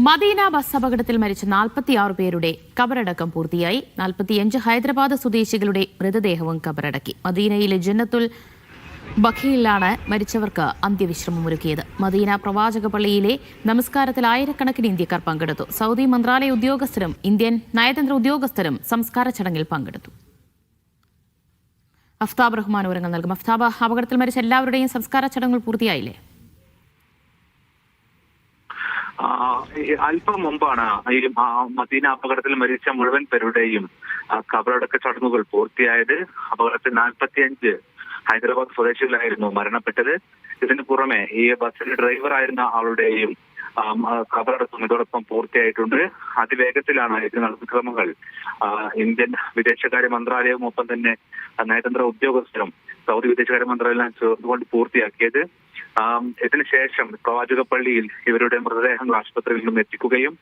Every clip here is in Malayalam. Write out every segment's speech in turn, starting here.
മദീന ബസ് അപകടത്തിൽ മരിച്ച 46 പേരുടെ കബറടക്കം പൂർത്തിയായി. 45 ഹൈദരാബാദ് സ്വദേശികളുടെ മൃതദേഹവും കബറടക്കി. മദീനയിലെ ജന്നത്തുൽ ബഖീയിലാണ് മരിച്ചവർക്ക് അന്ത്യവിശ്രമമൊരുക്കിയത്. മദീന പ്രവാചക പള്ളിയിലെ നമസ്കാരത്തിൽ ആയിരക്കണക്കിന് ഇന്ത്യക്കാർ പങ്കെടുത്തു. സൗദി മന്ത്രാലയ ഉദ്യോഗസ്ഥരും ഇന്ത്യൻ നയതന്ത്ര ഉദ്യോഗസ്ഥരും സംസ്കാര ചടങ്ങിൽ പങ്കെടുത്തു. അഫ്താബ് റഹ്മാൻ വിവരങ്ങൾ നൽകും. അഫ്താബ്, അപകടത്തിൽ മരിച്ച എല്ലാവരുടെയും സംസ്കാര ചടങ്ങുകൾ പൂർത്തിയായില്ലേ? അല്പം മുമ്പാണ് ഈ മദീന അപകടത്തിൽ മരിച്ച മുഴുവൻ പേരുടെയും ഖബറടക്ക ചടങ്ങുകൾ പൂർത്തിയായത്. അപകടത്തിൽ 45 ഹൈദരാബാദ് സ്വദേശികളായിരുന്നു മരണപ്പെട്ടത്. ഇതിന് പുറമെ ഈ ബസ്സിന്റെ ഡ്രൈവറായിരുന്ന ആളുടെയും ഖബറടക്കം ഇതോടൊപ്പം പൂർത്തിയായിട്ടുണ്ട്. അതിവേഗത്തിലാണ് ഇത് നടപടിക്രമങ്ങൾ ഇന്ത്യൻ വിദേശകാര്യ മന്ത്രാലയവും ഒപ്പം തന്നെ നയതന്ത്ര ഉദ്യോഗസ്ഥരും സൗദി വിദേശകാര്യ മന്ത്രാലയം ചേർന്നുകൊണ്ട് പൂർത്തിയാക്കിയത്. ഇതിനുശേഷം പ്രവാചക പള്ളിയിൽ ഇവരുടെ മൃതദേഹങ്ങൾ ആശുപത്രിയിൽ നിന്നും എത്തിക്കുകയും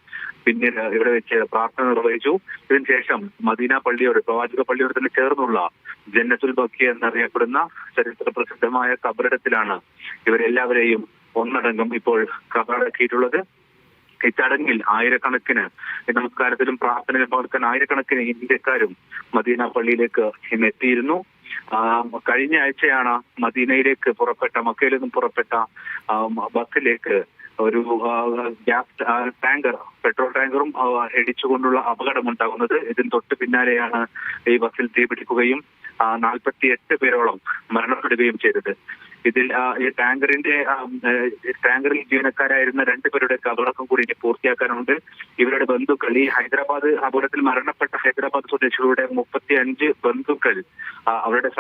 പിന്നീട് ഇവിടെ വെച്ച് പ്രാർത്ഥന നിർവഹിച്ചു. ഇതിനുശേഷം മദീന പള്ളിയോട് പ്രവാചക പള്ളിയോട് തന്നെ ചേർന്നുള്ള ജന്നത്തുൽ ബഖി എന്നറിയപ്പെടുന്ന ചരിത്ര പ്രസിദ്ധമായ ഖബറിടത്തിലാണ് ഇവരെല്ലാവരെയും ഒന്നടങ്കം ഇപ്പോൾ ഖബറടക്കിയിട്ടുള്ളത്. ഈ ചടങ്ങിൽ ആയിരക്കണക്കിന് നമസ്കാരത്തിലും പ്രാർത്ഥനയിലും പങ്കെടുക്കാൻ ആയിരക്കണക്കിന് ഇന്ത്യക്കാരും മദീന പള്ളിയിലേക്ക് ഇന്ന് എത്തിയിരുന്നു. കഴിഞ്ഞ ആഴ്ചയാണ് മദീനയിലേക്ക് മക്കയിൽ നിന്നും പുറപ്പെട്ട ബസ്സിലേക്ക് ഒരു ഗ്യാസ് ടാങ്കർ, പെട്രോൾ ടാങ്കറും ഇടിച്ചുകൊണ്ടുള്ള അപകടം ഉണ്ടാകുന്നത്. ഇതിന് തൊട്ട് പിന്നാലെയാണ് ഈ ബസ്സിൽ തീപിടിക്കുകയും 48 പേരോളം മരണപ്പെടുകയും ചെയ്തത്. ഇതിൽ ഈ ടാങ്കറിൽ ജീവനക്കാരായിരുന്ന 2 പേരുടെ കബറടക്കം കൂടി ഇനി പൂർത്തിയാക്കാനുണ്ട്. ഇവരുടെ ബന്ധുക്കൾ, ഈ ഹൈദരാബാദ് അപകടത്തിൽ മരണപ്പെട്ട ഹൈദരാബാദ് സ്വദേശികളുടെ 35 ബന്ധുക്കൾ അവരുടെ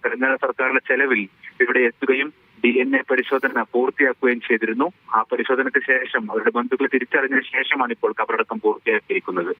തെലങ്കാന സർക്കാരിന്റെ ചെലവിൽ ഇവിടെ എത്തുകയും DNA പരിശോധന പൂർത്തിയാക്കുകയും ചെയ്തിരുന്നു. ആ പരിശോധനയ്ക്ക് ശേഷം അവരുടെ ബന്ധുക്കളെ തിരിച്ചറിഞ്ഞതിന് ശേഷമാണ് ഇപ്പോൾ കബറടക്കം പൂർത്തിയാക്കിയിരിക്കുന്നത്.